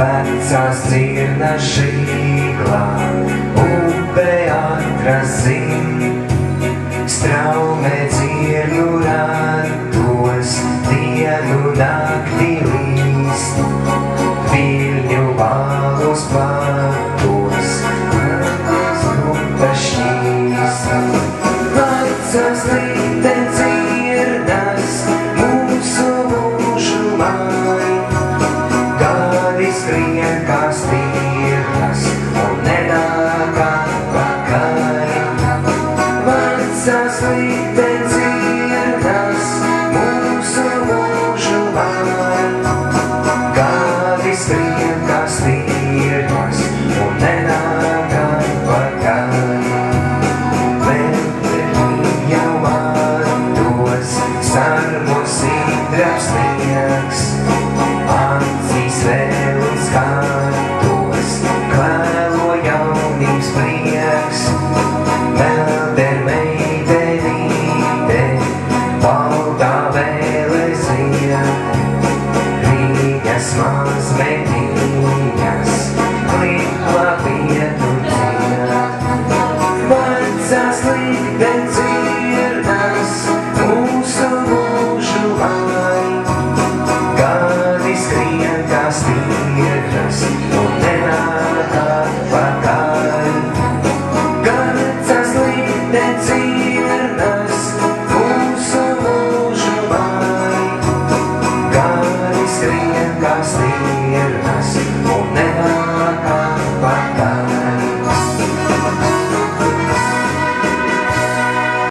Vecās dzirnas žīglā, upe atrasin, straume dzirnu ratos, dienu nakti līst, viļņu balus platos, naktis upe šķīst. Vecās līte dzirnas, mūsu mūžu māj, gadi skrien kā stirnas un nenāk atpakaļ. Vecās līte dzirnas, mūsu mūžu māj, gadi skrien kā stirnas un nenāk atpakaļ. Jau matos, sarmu sidrabs sniegs, acīs vēl skatos, kvēlo jaunības prieks. Melder meitenīte, baltā vēlezija, viņas mazmetiņas, klipla vietu dzied. Vecās līte dzirnas, mūsu mūžu māj, gadi skrien kā stirnas un nenāk atpakaļ. Vecās līte dzirnas, mūsu mūžu māj, gadi skrien kā stirnas un